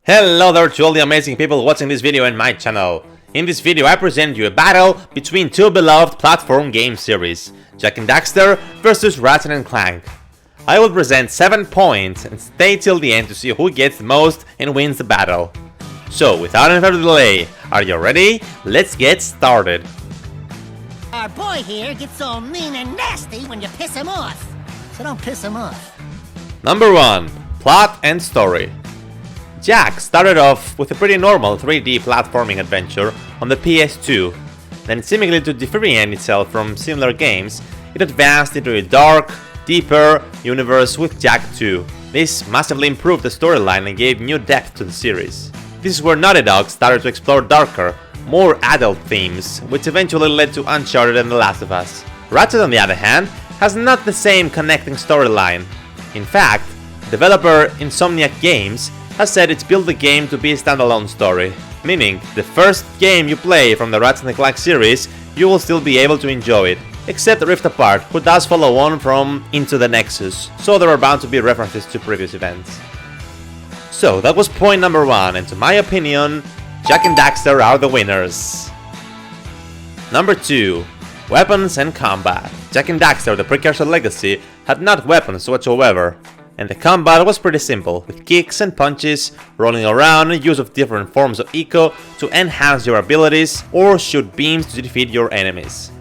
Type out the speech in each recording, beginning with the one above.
Hello there to all the amazing people watching this video in my channel. In this video I present you a battle between two beloved platform game series, Jak and Daxter vs Ratchet and Clank. I will present 7 points and stay till the end to see who gets the most and wins the battle. So without any further delay, are you ready? Let's get started. Our boy here gets all mean and nasty when you piss him off, so don't piss him off. Number 1. Plot and Story. Jak started off with a pretty normal 3D platforming adventure on the PS2, then seemingly to differentiate itself from similar games, it advanced into a dark, deeper universe with Jak 2. This massively improved the storyline and gave new depth to the series. This is where Naughty Dog started to explore darker, more adult themes, which eventually led to Uncharted and The Last of Us. Ratchet, on the other hand, has not the same connecting storyline. In fact, developer Insomniac Games has said it's built the game to be a standalone story, meaning the first game you play from the Ratchet and Clank series, you will still be able to enjoy it, except Rift Apart, who does follow on from Into the Nexus, so there are bound to be references to previous events. So that was point number 1, and to my opinion, Jak and Daxter are the winners. Number 2. Weapons and Combat. Jak and Daxter, the Precursor Legacy, had not weapons whatsoever, and the combat was pretty simple, with kicks and punches, rolling around and use of different forms of eco to enhance your abilities or shoot beams to defeat your enemies.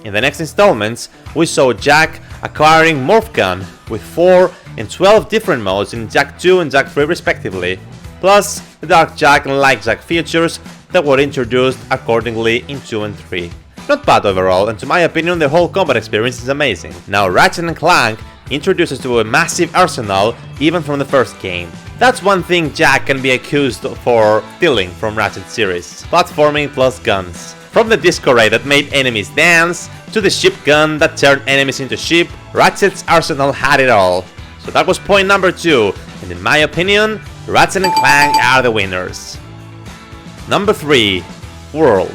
In the next installments, we saw Jak acquiring Morph Gun with 4 and 12 different modes in Jak 2 and Jak 3 respectively, plus the Dark Jak and Light Jak features that were introduced accordingly in 2 and 3. Not bad overall, and to my opinion the whole combat experience is amazing. Now Ratchet and Clank introduces to a massive arsenal even from the first game. That's one thing Jak can be accused for stealing from Ratchet series, platforming plus guns. From the disco ray that made enemies dance, to the ship gun that turned enemies into sheep, Ratchet's arsenal had it all. So that was point number 2, and in my opinion, Ratchet and Clank are the winners. Number 3. World.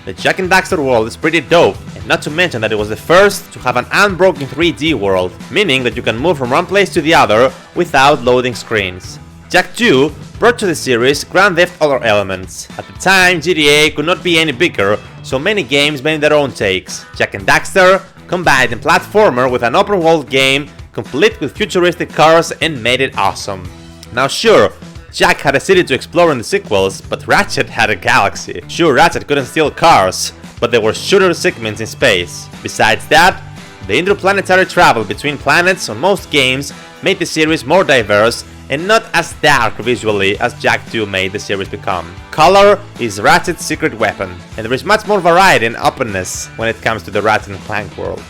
The Jak and Daxter world is pretty dope, and not to mention that it was the first to have an unbroken 3D world, meaning that you can move from one place to the other without loading screens. Jak 2 brought to the series Grand Theft Auto elements. At the time, GTA could not be any bigger, so many games made their own takes. Jak and Daxter combined a platformer with an open world game, complete with futuristic cars, and made it awesome. Now sure, Jak had a city to explore in the sequels, but Ratchet had a galaxy. Sure, Ratchet couldn't steal cars, but there were shooter segments in space. Besides that, the interplanetary travel between planets on most games made the series more diverse and not as dark visually as Jak 2 made the series become. Color is Ratchet's secret weapon, and there is much more variety and openness when it comes to the Ratchet and Clank world.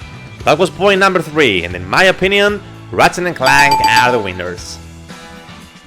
That was point number 3, and in my opinion, Ratchet and Clank are the winners.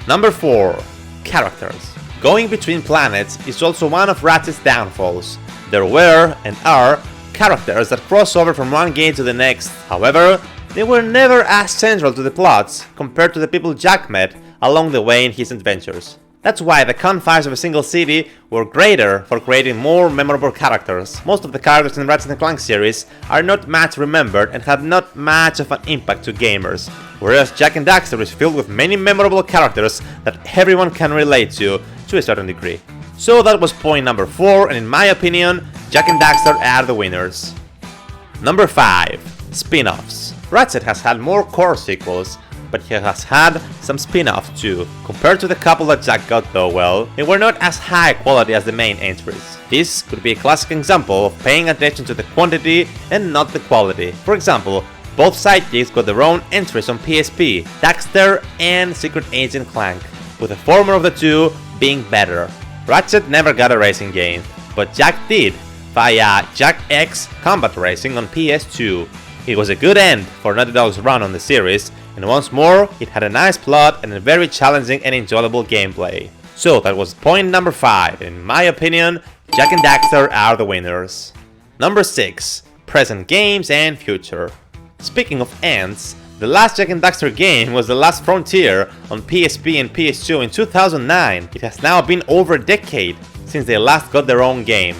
Number 4. Characters. Going between planets is also one of Ratchet's downfalls. There were, and are, characters that cross over from one game to the next. However, they were never as central to the plots compared to the people Jak met along the way in his adventures. That's why the confines of a single city were greater for creating more memorable characters. Most of the characters in the Ratchet and Clank series are not much remembered and have not much of an impact to gamers, whereas Jak and Daxter is filled with many memorable characters that everyone can relate to a certain degree. So that was point number 4, and in my opinion, Jak and Daxter are the winners. Number 5. Spin-offs. Ratchet has had more core sequels, but he has had some spin-offs too. Compared to the couple that Jak got though, well, they were not as high quality as the main entries. This could be a classic example of paying attention to the quantity and not the quality. For example, both sidekicks got their own entries on PSP, Daxter and Secret Agent Clank, with the former of the two being better. Ratchet never got a racing game, but Jak did, via Jak X Combat Racing on PS2. It was a good end for Naughty Dog's run on the series, and once more, it had a nice plot and a very challenging and enjoyable gameplay. So that was point number 5, and in my opinion, Jak and Daxter are the winners. Number 6. Present games and future. Speaking of ends, the last Jak and Daxter game was The Last Frontier on PSP and PS2 in 2009. It has now been over a decade since they last got their own game.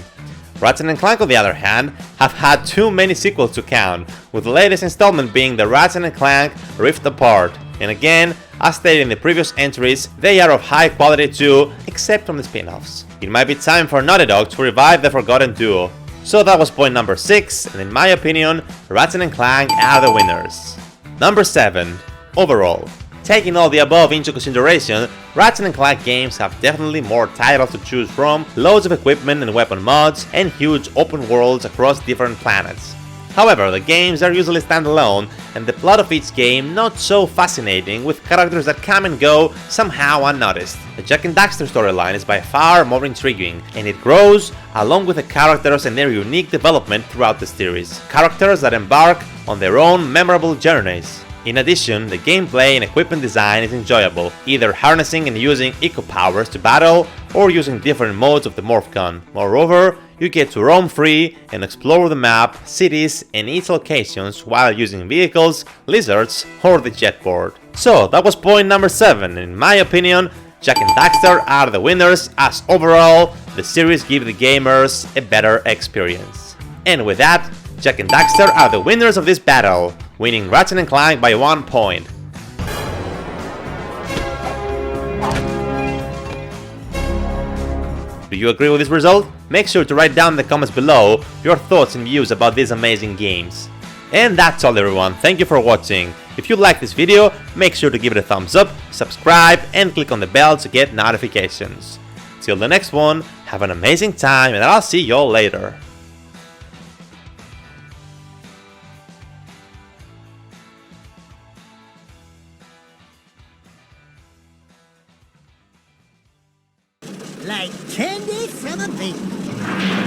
Ratchet and Clank, on the other hand, have had too many sequels to count, with the latest installment being the Ratchet and Clank Rift Apart. And again, As stated in the previous entries, they are of high quality too, except from the spin-offs. It might be time for Naughty Dog to revive the forgotten duo. So that was point number 6, and in my opinion, Ratchet and Clank are the winners. Number 7. Overall. Taking all the above into consideration, Ratchet and Clank games have definitely more titles to choose from, loads of equipment and weapon mods, and huge open worlds across different planets. However, the games are usually standalone, and the plot of each game not so fascinating, with characters that come and go somehow unnoticed. The Jak and Daxter storyline is by far more intriguing, and it grows along with the characters and their unique development throughout the series. Characters that embark on their own memorable journeys. In addition, the gameplay and equipment design is enjoyable, either harnessing and using eco-powers to battle, or using different modes of the morph gun. Moreover, you get to roam free and explore the map, cities, and its locations while using vehicles, lizards, or the jetboard. So that was point number 7. In my opinion, Jak and Daxter are the winners, as overall, the series give the gamers a better experience. And with that, Jak and Daxter are the winners of this battle, winning Ratchet and Clank by 1 point. Do you agree with this result? Make sure to write down in the comments below your thoughts and views about these amazing games. And that's all everyone, thank you for watching. If you like this video, make sure to give it a thumbs up, subscribe, and click on the bell to get notifications. Till the next one, have an amazing time and I'll see y'all later. Like candy from a baby.